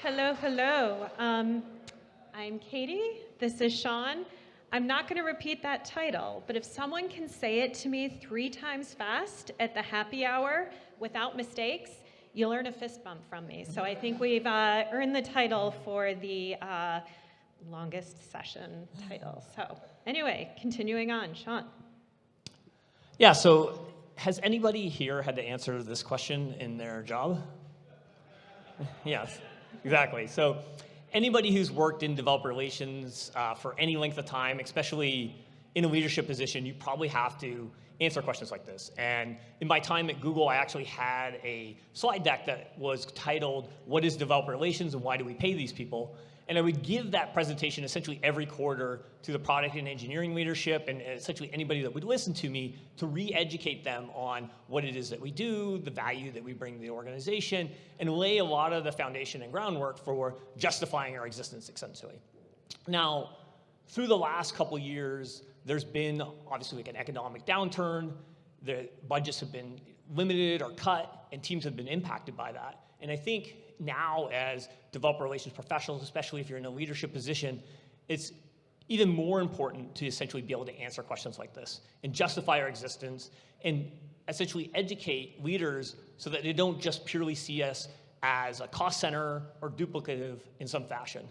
Hello, hello. I'm Katie. This is Sean. I'm not going to repeat that title, but if someone can say it to me 3 times fast at the happy hour without mistakes, you'll earn a fist bump from me. So I think we've earned the title for the longest session title. So anyway, continuing on, Sean. Yeah, so has anybody here had to answer this question in their job? Yes, exactly. So anybody who's worked in developer relations for any length of time, especially in a leadership position, you probably have to answer questions like this. And in my time at Google, I actually had a slide deck that was titled, "What is developer relations and why do we pay these people?" And I would give that presentation essentially every quarter to the product and engineering leadership and essentially anybody that would listen to me to re-educate them on what it is that we do, the value that we bring to the organization, and lay a lot of the foundation and groundwork for justifying our existence, essentially. Now, through the last couple years, there's been obviously like an economic downturn. The budgets have been limited or cut, and teams have been impacted by that. And I think now as developer relations professionals, especially if you're in a leadership position, it's even more important to essentially be able to answer questions like this and justify our existence and essentially educate leaders so that they don't just purely see us as a cost center or duplicative in some fashion.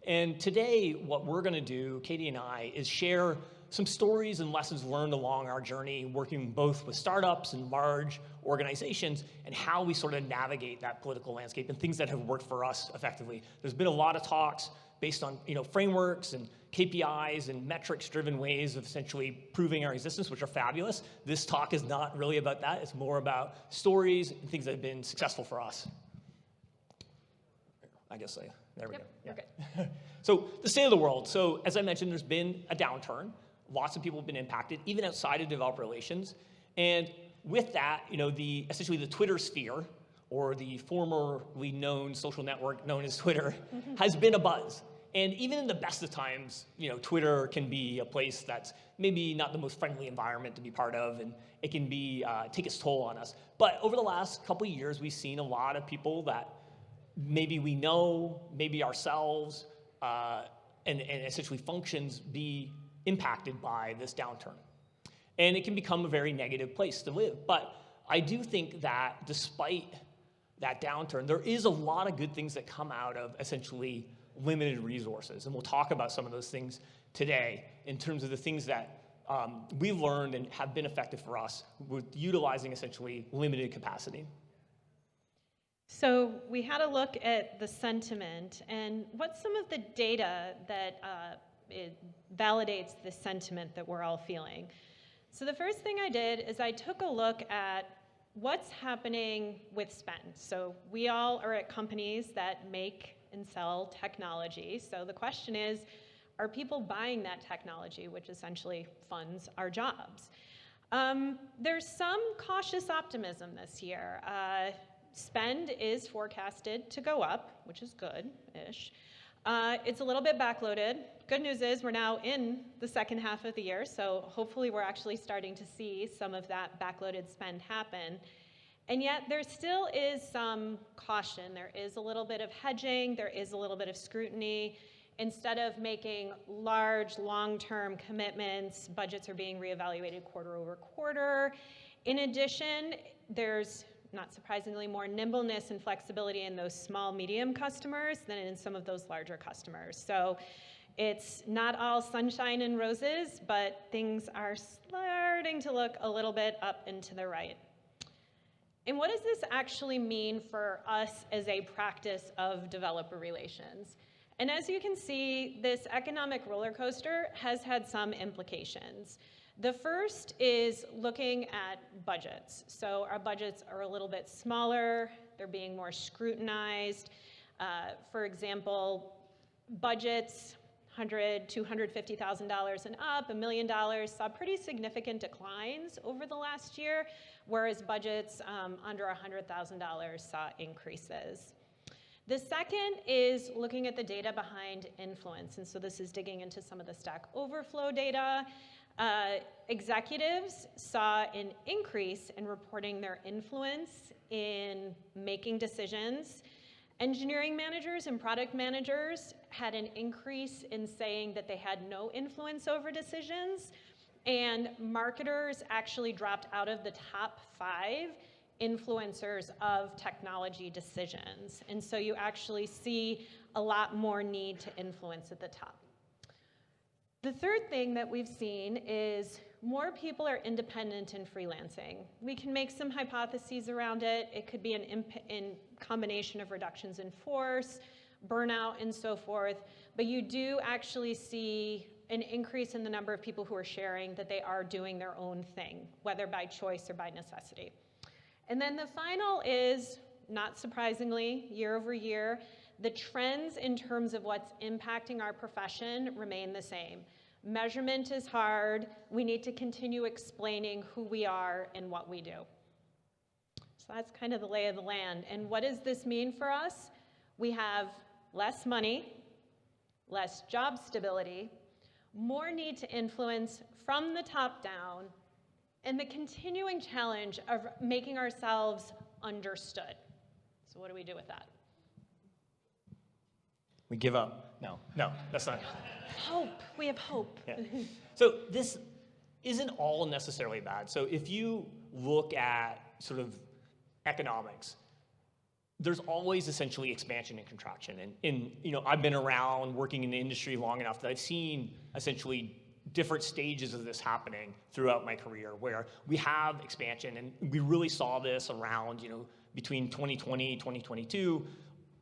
And today, what we're going to do, Katie and I, is share some stories and lessons learned along our journey working both with startups and large organizations and how we sort of navigate that political landscape and things that have worked for us effectively. There's been a lot of talks based on frameworks and KPIs and metrics-driven ways of essentially proving our existence, which are fabulous. This talk is not really about that. It's more about stories and things that have been successful for us. I guess there we go. Yeah. Okay. So the state of the world. So as I mentioned, there's been a downturn. Lots of people have been impacted, even outside of developer relations. And with that, essentially the Twitter sphere, or the formerly known social network known as Twitter, has been abuzz. And even in the best of times, Twitter can be a place that's maybe not the most friendly environment to be part of, and it can be take its toll on us. But over the last couple of years, we've seen a lot of people that maybe we know, maybe ourselves, and essentially functions be impacted by this downturn. And it can become a very negative place to live. But I do think that despite that downturn, there is a lot of good things that come out of essentially limited resources. And we'll talk about some of those things today in terms of the things that we've learned and have been effective for us with utilizing essentially limited capacity. So we had a look at the sentiment, and what's some of the data that it validates the sentiment that we're all feeling? So the first thing I did is I took a look at what's happening with spend. So we all are at companies that make and sell technology. So the question is, are people buying that technology, which essentially funds our jobs? There's some cautious optimism this year. Spend is forecasted to go up, which is good-ish. It's a little bit backloaded. Good news is we're now in the second half of the year, so hopefully we're actually starting to see some of that backloaded spend happen. And yet there still is some caution. There is a little bit of hedging. There is a little bit of scrutiny. Instead of making large, long-term commitments, budgets are being reevaluated quarter over quarter. In addition, there's not surprisingly, more nimbleness and flexibility in those small, medium customers than in some of those larger customers. So it's not all sunshine and roses, but things are starting to look a little bit up and to the right. And what does this actually mean for us as a practice of developer relations? And as you can see, this economic roller coaster has had some implications. The first is looking at budgets. So our budgets are a little bit smaller. They're being more scrutinized. For example, budgets, $100,000, $250,000 and up, $1 million, saw pretty significant declines over the last year, whereas budgets under $100,000 saw increases. The second is looking at the data behind influence. And so this is digging into some of the Stack Overflow data. Executives saw an increase in reporting their influence in making decisions Engineering managers and product managers had an increase in saying that they had no influence over decisions, and marketers actually dropped out of the top 5 influencers of technology decisions. And so you actually see a lot more need to influence at the top. The third thing that we've seen is more people are independent in freelancing. We can make some hypotheses around it. It could be in combination of reductions in force, burnout, and so forth. But you do actually see an increase in the number of people who are sharing that they are doing their own thing, whether by choice or by necessity. And then the final is, not surprisingly, year over year, the trends in terms of what's impacting our profession remain the same. Measurement is hard. We need to continue explaining who we are and what we do. So that's kind of the lay of the land. And what does this mean for us? We have less money, less job stability, more need to influence from the top down, and the continuing challenge of making ourselves understood. So what do we do with that? We give up. No, that's not. Hope. We have hope. Yeah. So this isn't all necessarily bad. So if you look at sort of economics, there's always essentially expansion and contraction. And I've been around working in the industry long enough that I've seen essentially different stages of this happening throughout my career, where we have expansion, and we really saw this around, between 2020, 2022,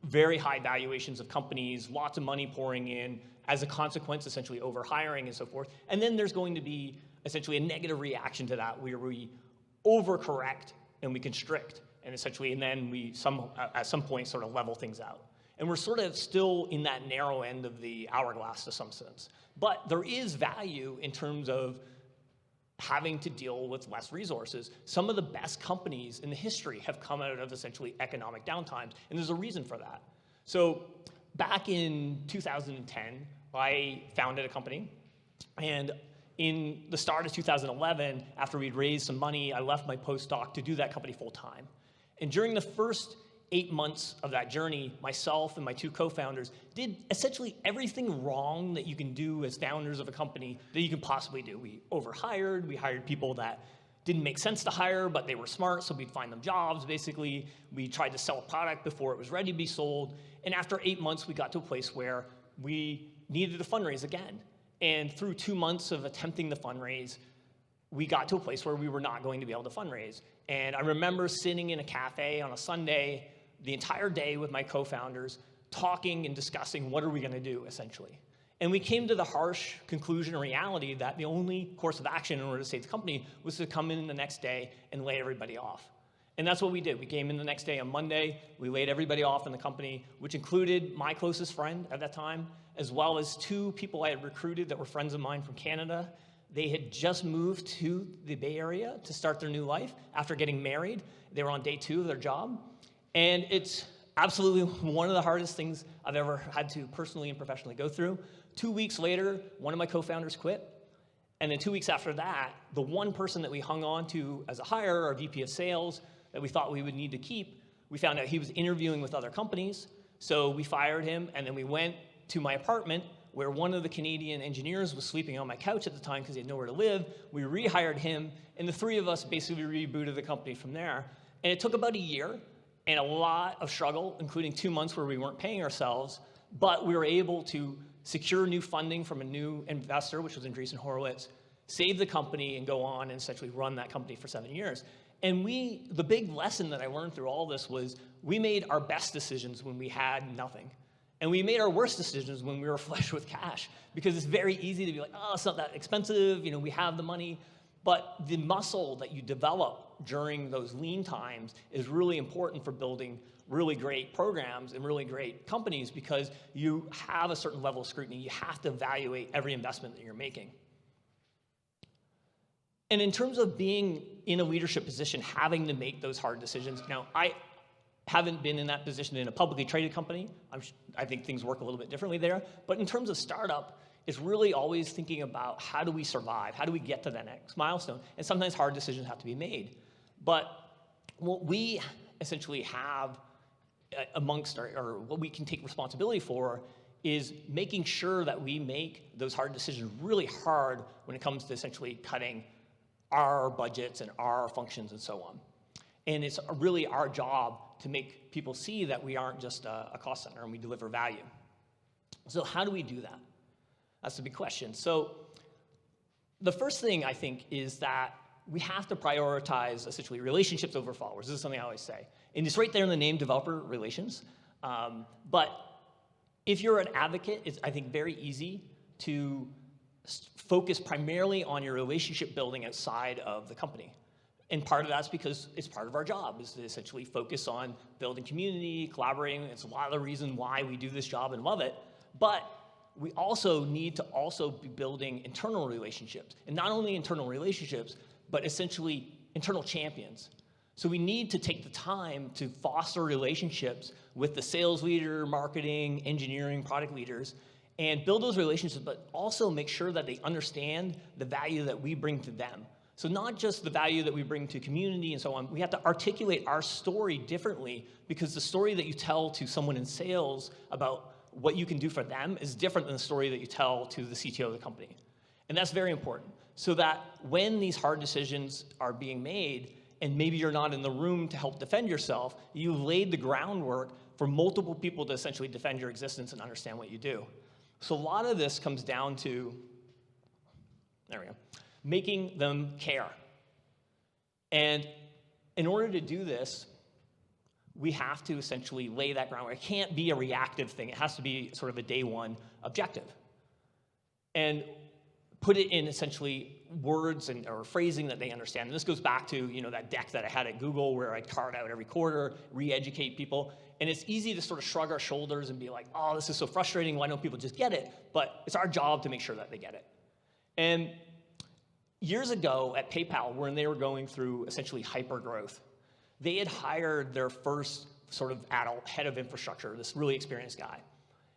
very high valuations of companies, lots of money pouring in, as a consequence, essentially overhiring and so forth. And then there's going to be essentially a negative reaction to that, where we overcorrect and we constrict, and essentially, and then we at some point sort of level things out. And we're sort of still in that narrow end of the hourglass to some sense. But there is value in terms of having to deal with less resources. Some of the best companies in the history have come out of essentially economic downtimes, and there's a reason for that. So back in 2010, I founded a company, and in the start of 2011, after we'd raised some money, I left my postdoc to do that company full time. And during the first 8 months of that journey, myself and my 2 co-founders did essentially everything wrong that you can do as founders of a company that you can possibly do. We overhired, we hired people that didn't make sense to hire, but they were smart, so we'd find them jobs, basically. We tried to sell a product before it was ready to be sold. And after 8 months, we got to a place where we needed to fundraise again. And through 2 months of attempting the fundraise, we got to a place where we were not going to be able to fundraise. And I remember sitting in a cafe on a Sunday the entire day with my co-founders, talking and discussing what are we going to do, essentially. And we came to the harsh conclusion and reality that the only course of action in order to save the company was to come in the next day and lay everybody off. And that's what we did. We came in the next day on Monday. We laid everybody off in the company, which included my closest friend at that time, as well as 2 people I had recruited that were friends of mine from Canada. They had just moved to the Bay Area to start their new life after getting married. They were on day 2 of their job. And it's absolutely one of the hardest things I've ever had to personally and professionally go through. 2 weeks later, one of my co-founders quit. And then 2 weeks after that, the one person that we hung on to as a hire, our VP of sales, that we thought we would need to keep, we found out he was interviewing with other companies. So we fired him, and then we went to my apartment where one of the Canadian engineers was sleeping on my couch at the time because he had nowhere to live. We rehired him, and the 3 of us basically rebooted the company from there. And it took about a year and a lot of struggle, including 2 months where we weren't paying ourselves, but we were able to secure new funding from a new investor, which was Andreessen Horowitz, save the company, and go on and essentially run that company for 7 years. And the big lesson that I learned through all this was we made our best decisions when we had nothing. And we made our worst decisions when we were flush with cash, because it's very easy to be like, oh, it's not that expensive, we have the money. But the muscle that you develop during those lean times is really important for building really great programs and really great companies, because you have a certain level of scrutiny. You have to evaluate every investment that you're making. And in terms of being in a leadership position, having to make those hard decisions, now I haven't been in that position in a publicly traded company. I think things work a little bit differently there. But in terms of startup, it's really always thinking about how do we survive? How do we get to the next milestone? And sometimes hard decisions have to be made. But what we essentially have amongst or what we can take responsibility for is making sure that we make those hard decisions really hard when it comes to essentially cutting our budgets and our functions and so on. And it's really our job to make people see that we aren't just a cost center and we deliver value. So how do we do that? That's the big question. So the first thing I think is that we have to prioritize essentially relationships over followers. This is something I always say. And it's right there in the name, developer relations. But if you're an advocate, it's, I think, very easy to focus primarily on your relationship building outside of the company. And part of that's because it's part of our job, is to essentially focus on building community, collaborating. It's a lot of the reason why we do this job and love it. But we also need to also be building internal relationships. And not only internal relationships, but essentially internal champions. So we need to take the time to foster relationships with the sales leader, marketing, engineering, product leaders, and build those relationships, but also make sure that they understand the value that we bring to them. So not just the value that we bring to community and so on, we have to articulate our story differently, because the story that you tell to someone in sales about what you can do for them is different than the story that you tell to the CTO of the company. And that's very important, so that when these hard decisions are being made, and maybe you're not in the room to help defend yourself, you've laid the groundwork for multiple people to essentially defend your existence and understand what you do. So a lot of this comes down to, there we go, making them care. And in order to do this, we have to essentially lay that groundwork. It can't be a reactive thing. It has to be sort of a day one objective. And put it in essentially words or phrasing that they understand. And this goes back to that deck that I had at Google where I card out every quarter, re-educate people. And it's easy to sort of shrug our shoulders and be like, oh, this is so frustrating. Why don't people just get it? But it's our job to make sure that they get it. And years ago at PayPal, when they were going through essentially hyper-growth, they had hired their first sort of adult head of infrastructure, this really experienced guy.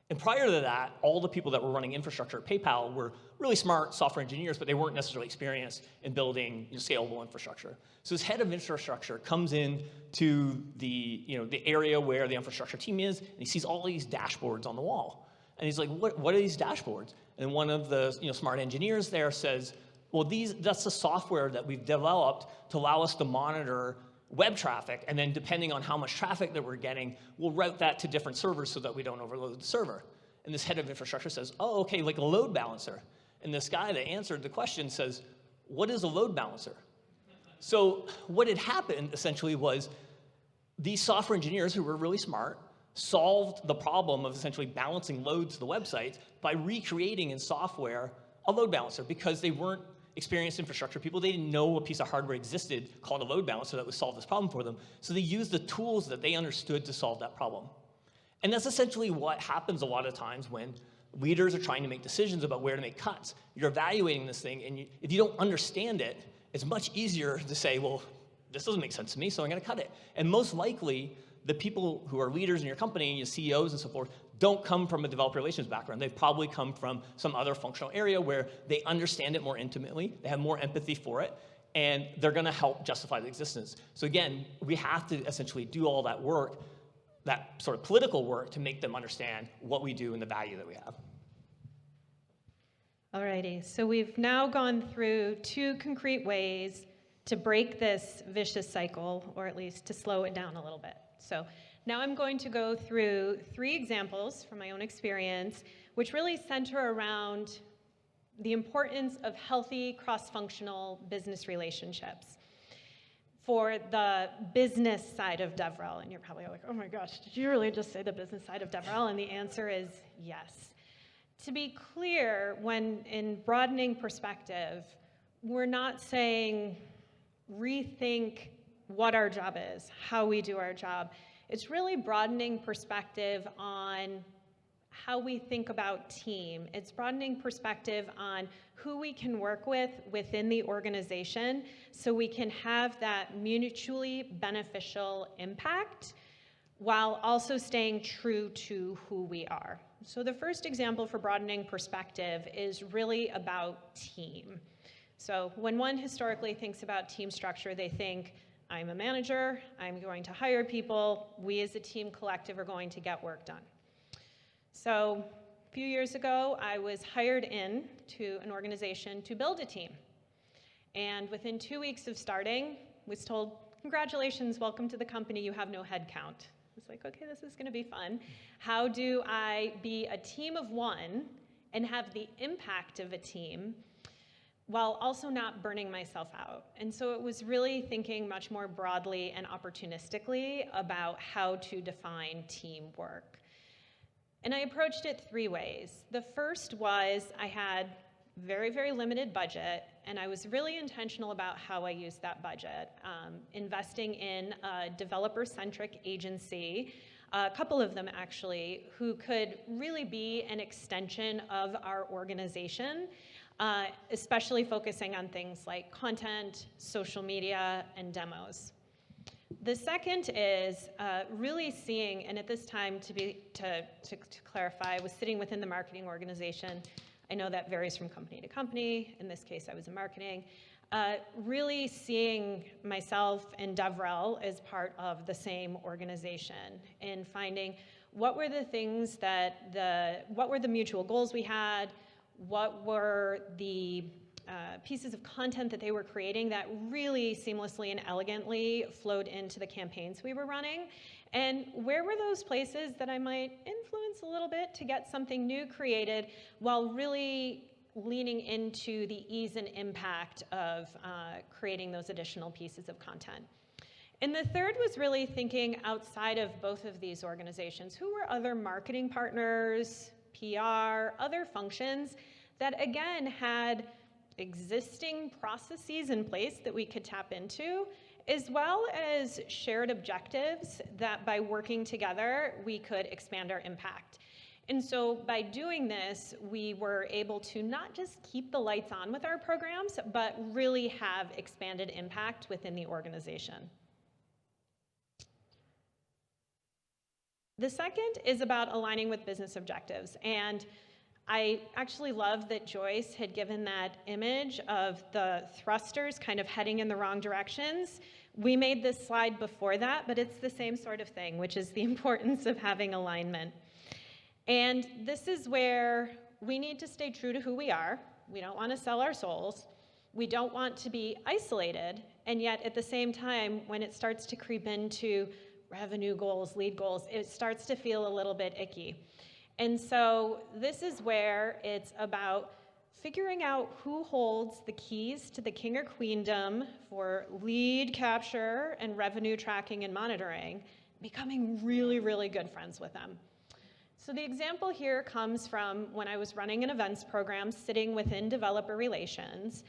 And prior to that, all the people that were running infrastructure at PayPal were really smart software engineers, but they weren't necessarily experienced in building scalable infrastructure. So this head of infrastructure comes in to the area where the infrastructure team is, and he sees all these dashboards on the wall. And he's like, what are these dashboards? And one of the smart engineers there says, well, that's the software that we've developed to allow us to monitor web traffic, and then depending on how much traffic that we're getting, we'll route that to different servers so that we don't overload the server. And this head of infrastructure says, oh, okay, like a load balancer. And this guy that answered the question says, what is a load balancer? So what had happened essentially was these software engineers who were really smart solved the problem of essentially balancing loads to the website by recreating in software a load balancer, because they weren't experienced infrastructure people. They didn't know a piece of hardware existed called a load balancer that would solve this problem for them. So they used the tools that they understood to solve that problem. And that's essentially what happens a lot of times when leaders are trying to make decisions about where to make cuts. You're evaluating this thing, and if you don't understand it, it's much easier to say, well, this doesn't make sense to me, so I'm going to cut it. And most likely, the people who are leaders in your company, your CEOs and so forth, don't come from a developer relations background. They've probably come from some other functional area where they understand it more intimately, they have more empathy for it, and they're going to help justify the existence. So again, we have to essentially do all that work, that sort of political work, to make them understand what we do and the value that we have. Alrighty, so we've now gone through 2 concrete ways to break this vicious cycle, or at least to slow it down a little bit. So now I'm going to go through 3 examples from my own experience, which really center around the importance of healthy cross-functional business relationships for the business side of DevRel. And you're probably like, oh my gosh, did you really just say the business side of DevRel? And the answer is yes. To be clear, when in broadening perspective, we're not saying rethink what our job is, how we do our job. It's really broadening perspective on how we think about team. It's broadening perspective on who we can work with within the organization so we can have that mutually beneficial impact while also staying true to who we are. So the first example for broadening perspective is really about team. So when one historically thinks about team structure, they think I'm a manager, I'm going to hire people, we as a team collective are going to get work done. So a few years ago, I was hired in to an organization to build a team. And within 2 weeks of starting, was told, congratulations, welcome to the company, you have no head count. I was like, okay, this is gonna be fun. How do I be a team of one and have the impact of a team while also not burning myself out? And so it was really thinking much more broadly and opportunistically about how to define teamwork. And I approached it 3 ways. The first was I had very, very limited budget, and I was really intentional about how I used that budget, investing in a developer-centric agency, a couple of them actually, who could really be an extension of our organization, especially focusing on things like content, social media, and demos. The second is really seeing, and at this time, to clarify, I was sitting within the marketing organization. I know that varies from company to company. In this case, I was in marketing. Really seeing myself and DevRel as part of the same organization and finding what were the things what were the mutual goals we had, what were the pieces of content that they were creating that really seamlessly and elegantly flowed into the campaigns we were running, and where were those places that I might influence a little bit to get something new created while really leaning into the ease and impact of creating those additional pieces of content. And the third was really thinking outside of both of these organizations. Who were other marketing partners, PR, other functions that again had existing processes in place that we could tap into, as well as shared objectives that by working together, we could expand our impact. And so by doing this, we were able to not just keep the lights on with our programs, but really have expanded impact within the organization. The second is about aligning with business objectives. And I actually love that Joyce had given that image of the thrusters kind of heading in the wrong directions. We made this slide before that, but it's the same sort of thing, which is the importance of having alignment. And this is where we need to stay true to who we are. We don't want to sell our souls. We don't want to be isolated. And yet at the same time, when it starts to creep into revenue goals, lead goals, it starts to feel a little bit icky. And so this is where it's about figuring out who holds the keys to the king or queendom for lead capture and revenue tracking and monitoring, becoming really, really good friends with them. So the example here comes from when I was running an events program sitting within developer relations.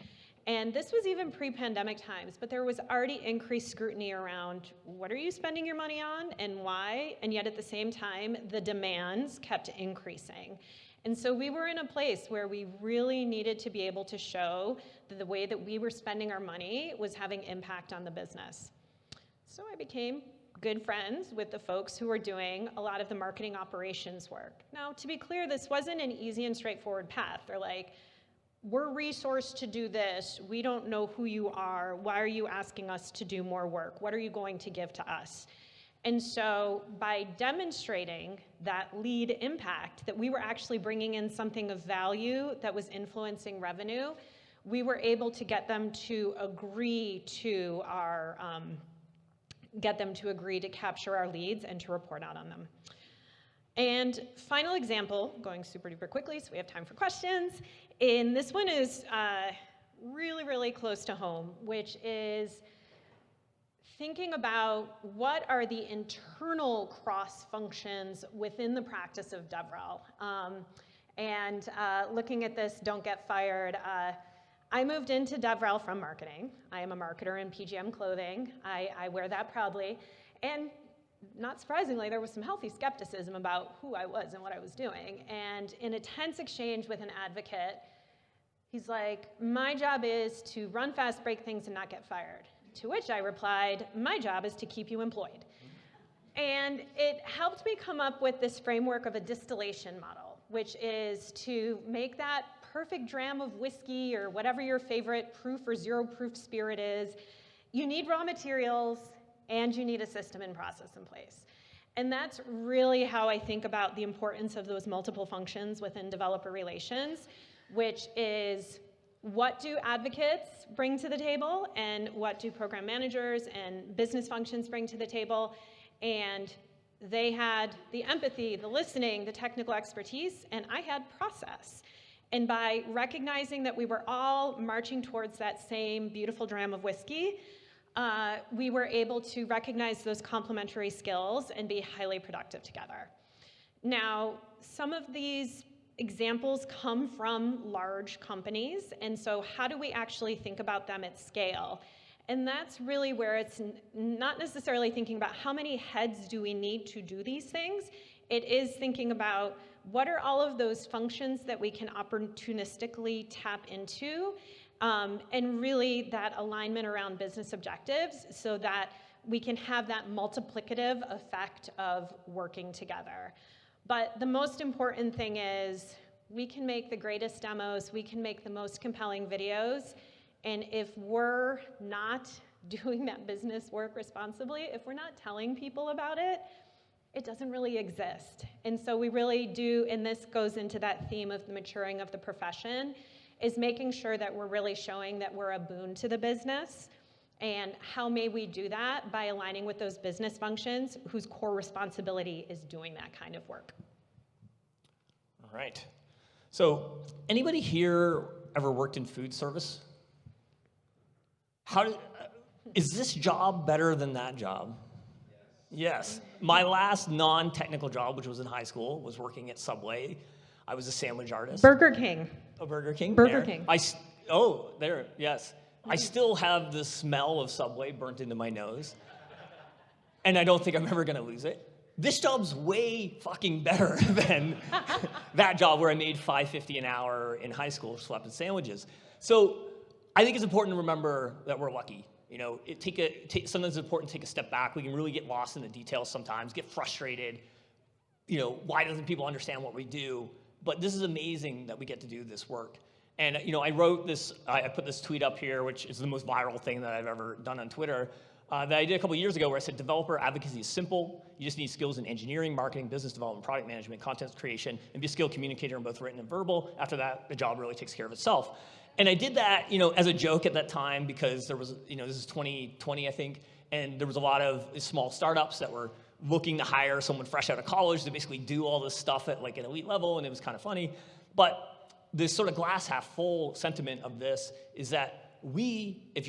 And this was even pre-pandemic times, but there was already increased scrutiny around what are you spending your money on and why, and yet at the same time, the demands kept increasing. And so we were in a place where we really needed to be able to show that the way that we were spending our money was having impact on the business. So I became good friends with the folks who were doing a lot of the marketing operations work. Now, to be clear, this wasn't an easy and straightforward path. They're like, we're resourced to do this. We don't know who you are. Why are you asking us to do more work? What are you going to give to us? And so by demonstrating that lead impact, that we were actually bringing in something of value that was influencing revenue, we were able to get them to agree to capture our leads and to report out on them. And final example, going super duper quickly so we have time for questions, and this one is really, really close to home, which is thinking about what are the internal cross functions within the practice of DevRel. And looking at this, don't get fired. I moved into DevRel from marketing. I am a marketer in PGM clothing. I wear that proudly. And not surprisingly, there was some healthy skepticism about who I was and what I was doing. And in a tense exchange with an advocate, he's like, my job is to run fast, break things, and not get fired. To which I replied, my job is to keep you employed. And it helped me come up with this framework of a distillation model, which is to make that perfect dram of whiskey or whatever your favorite proof or zero proof spirit is, you need raw materials and you need a system and process in place. And that's really how I think about the importance of those multiple functions within developer relations, which is what do advocates bring to the table and what do program managers and business functions bring to the table. And they had the empathy, the listening, the technical expertise, and I had process. And by recognizing that we were all marching towards that same beautiful dram of whiskey, we were able to recognize those complementary skills and be highly productive together. Now, some of these examples come from large companies, and so how do we actually think about them at scale? And that's really where it's not necessarily thinking about how many heads do we need to do these things. It is thinking about what are all of those functions that we can opportunistically tap into, and really that alignment around business objectives so that we can have that multiplicative effect of working together. But the most important thing is we can make the greatest demos, we can make the most compelling videos, and if we're not doing that business work responsibly, if we're not telling people about it, it doesn't really exist. And so we really do, and this goes into that theme of the maturing of the profession, is making sure that we're really showing that we're a boon to the business. And how may we do that? By aligning with those business functions whose core responsibility is doing that kind of work. All right. So anybody here ever worked in food service? Is this job better than that job? Yes. My last non-technical job, which was in high school, was working at Subway. I was a sandwich artist. Burger King. Oh, Burger King? Burger there. King. There, yes. I still have the smell of Subway burnt into my nose. And I don't think I'm ever gonna lose it. This job's way fucking better than that job where I made $5.50 an hour in high school slapping sandwiches. So I think it's important to remember that we're lucky. You know, sometimes it's important to take a step back. We can really get lost in the details sometimes, get frustrated. You know, why doesn't people understand what we do? But this is amazing that we get to do this work. And, you know, I put this tweet up here, which is the most viral thing that I've ever done on Twitter, that I did a couple years ago where I said, developer advocacy is simple. You just need skills in engineering, marketing, business development, product management, content creation, and be a skilled communicator in both written and verbal. After that, the job really takes care of itself. And I did that, you know, as a joke at that time because there was, you know, this is 2020, I think, and there was a lot of small startups that were looking to hire someone fresh out of college to basically do all this stuff at like an elite level, and it was kind of funny. But this sort of glass half full sentiment of this is that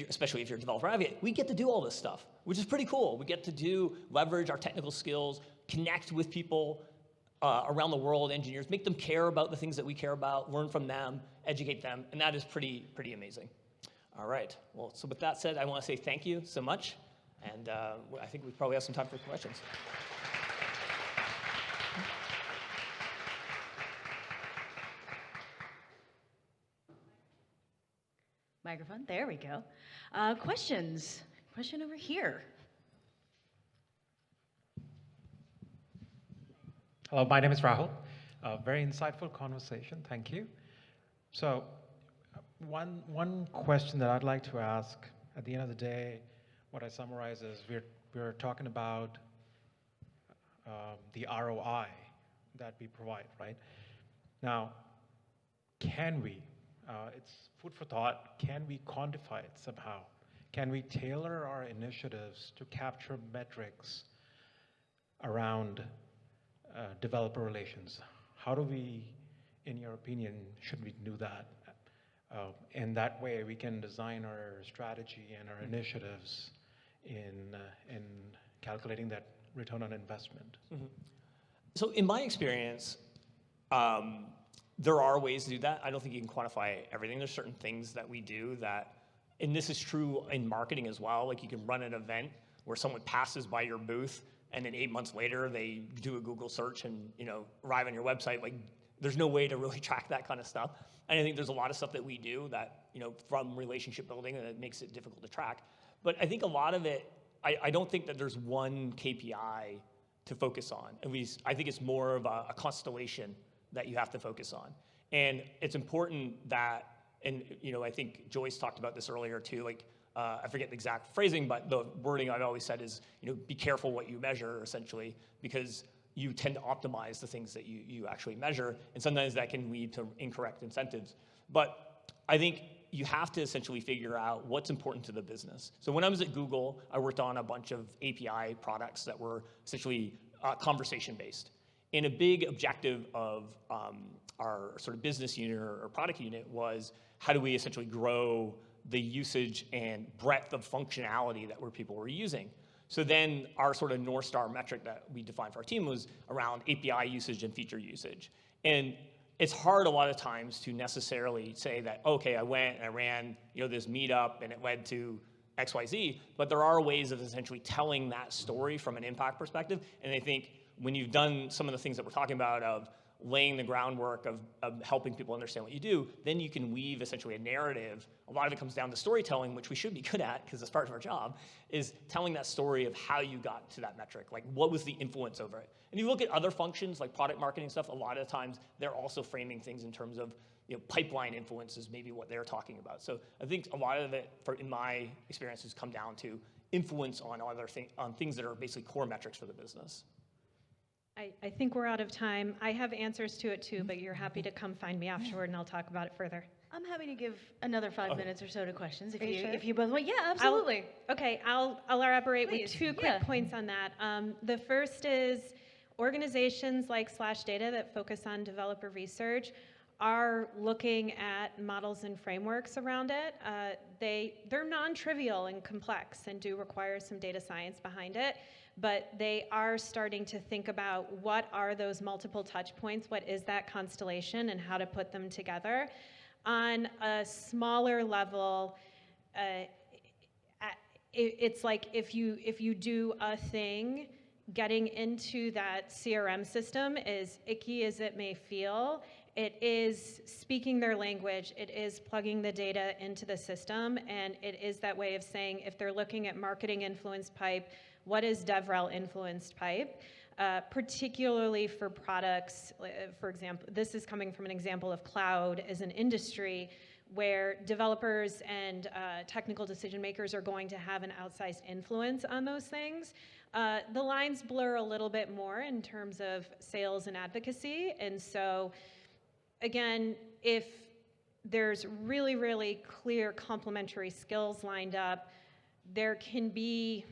especially if you're a developer advocate, we get to do all this stuff, which is pretty cool. We get to leverage our technical skills, connect with people around the world, engineers, make them care about the things that we care about, learn from them, educate them, and that is pretty amazing. All right, well, so with that said, I want to say thank you so much, and I think we probably have some time for questions. Microphone, there we go. Questions? Question over here. Hello, my name is Rahul. Very insightful conversation, thank you. So one question that I'd like to ask, at the end of the day, what I summarize is we're talking about the ROI that we provide, right? Now, can we, it's food for thought, can we quantify it somehow? Can we tailor our initiatives to capture metrics around developer relations? How do we, in your opinion, should we do that? And that way we can design our strategy and our initiatives in calculating that return on investment. Mm-hmm. So in my experience, there are ways to do that. I don't think you can quantify everything. There's certain things that we do that, and this is true in marketing as well, like you can run an event where someone passes by your booth and then 8 months later they do a Google search and, you know, arrive on your website. Like, there's no way to really track that kind of stuff. And I think there's a lot of stuff that we do that, you know, from relationship building, that makes it difficult to track. But I think a lot of it, I don't think that there's one KPI to focus on. At least I think it's more of a constellation that you have to focus on. And it's important that, and, you know, I think Joyce talked about this earlier too, like, I forget the exact phrasing, but the wording I've always said is, be careful what you measure, essentially, because you tend to optimize the things that you actually measure, and sometimes that can lead to incorrect incentives. But I think you have to essentially figure out what's important to the business. So when I was at Google, I worked on a bunch of API products that were essentially conversation-based. And a big objective of our sort of business unit or product unit was, how do we essentially grow the usage and breadth of functionality that people were using? So then our sort of North Star metric that we defined for our team was around API usage and feature usage. And it's hard a lot of times to necessarily say that, okay, I went and I ran this meetup and it led to XYZ, but there are ways of essentially telling that story from an impact perspective. And I think when you've done some of the things that we're talking about of laying the groundwork of helping people understand what you do, then you can weave essentially a narrative. A lot of it comes down to storytelling, which we should be good at because it's part of our job, is telling that story of how you got to that metric. Like, what was the influence over it? And you look at other functions like product marketing stuff, a lot of times they're also framing things in terms of pipeline influence is maybe what they're talking about. So I think a lot of it, in my experience, has come down to influence on on things that are basically core metrics for the business. I think we're out of time. I have answers to it too, but you're happy to come find me afterward and I'll talk about it further. I'm happy to give another 5 minutes or so to questions Are you sure? if you both want. Yeah, absolutely. I'll elaborate Please, with two quick points on that. The first is organizations like /Data that focus on developer research are looking at models and frameworks around it. They're non-trivial and complex and do require some data science behind it, but they are starting to think about what are those multiple touch points, what is that constellation, and how to put them together. On a smaller level, it's like if you do a thing, getting into that CRM system, as icky as it may feel, it is speaking their language, it is plugging the data into the system, and it is that way of saying, if they're looking at marketing influenced pipe, what is DevRel influenced pipe? Particularly for products, for example, this is coming from an example of cloud as an industry where developers and technical decision makers are going to have an outsized influence on those things. The lines blur a little bit more in terms of sales and advocacy, and so again, if there's really, really clear complementary skills lined up, there can be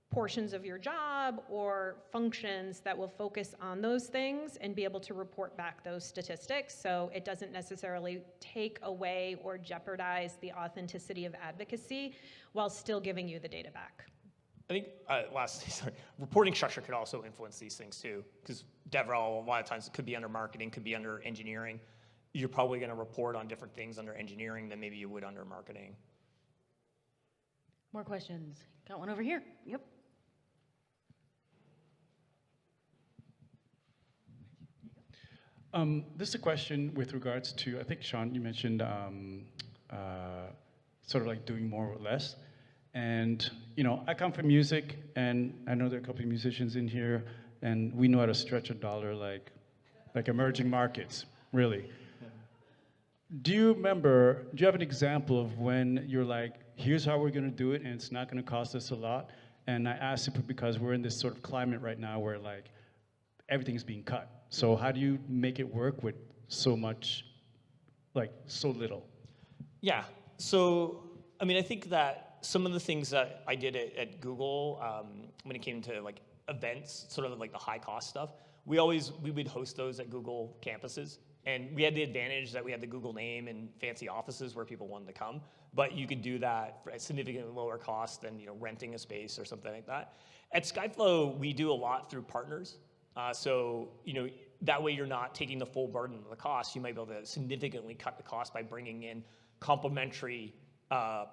portions of your job or functions that will focus on those things and be able to report back those statistics, so it doesn't necessarily take away or jeopardize the authenticity of advocacy while still giving you the data back. I think, reporting structure could also influence these things too, because DevRel, a lot of times, it could be under marketing, could be under engineering. You're probably going to report on different things under engineering than maybe you would under marketing. More questions? Got one over here. Yep. This is a question with regards to, I think, Sean, you mentioned sort of like doing more with less. And, I come from music, and I know there are a couple of musicians in here, and we know how to stretch a dollar like emerging markets, really. Do you have an example of when you're like, here's how we're going to do it, and it's not going to cost us a lot? And I ask it because we're in this sort of climate right now where, like, everything's being cut. So how do you make it work with so much, like, so little? Yeah. So, I think that some of the things that I did at Google, when it came to like events, sort of like the high cost stuff, we would host those at Google campuses. And we had the advantage that we had the Google name and fancy offices where people wanted to come. But you could do that at significantly lower cost than renting a space or something like that. At Skyflow, we do a lot through partners. So that way you're not taking the full burden of the cost. You might be able to significantly cut the cost by bringing in complementary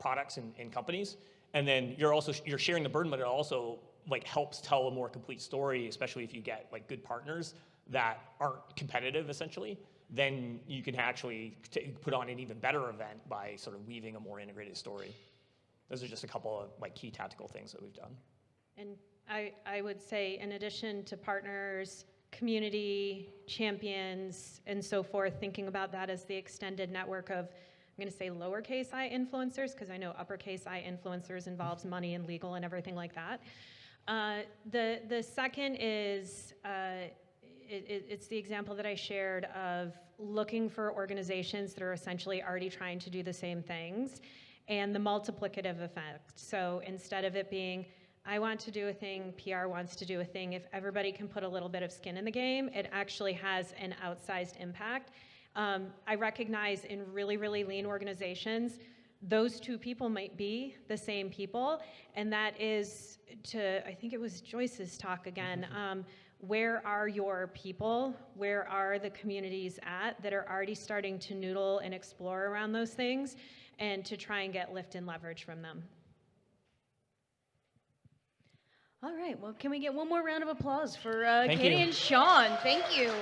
products and companies, and then you're sharing the burden, but it also like helps tell a more complete story, especially if you get like good partners that aren't competitive essentially. Then you can actually put on an even better event by sort of weaving a more integrated story. Those are just a couple of like key tactical things that we've done. And I would say, in addition to partners, community, champions, and so forth, thinking about that as the extended network of I'm going to say lowercase I influencers because I know uppercase I influencers involves money and legal and everything like that. The second is, it's the example that I shared of looking for organizations that are essentially already trying to do the same things and the multiplicative effect. So instead of it being, I want to do a thing, PR wants to do a thing, if everybody can put a little bit of skin in the game, it actually has an outsized impact. I recognize in really, really lean organizations, those two people might be the same people, and that is to, I think it was Joyce's talk again, where are your people? Where are the communities at that are already starting to noodle and explore around those things and to try and get lift and leverage from them? All right, well, can we get one more round of applause for Thank Katie you. and Sean? Thank you.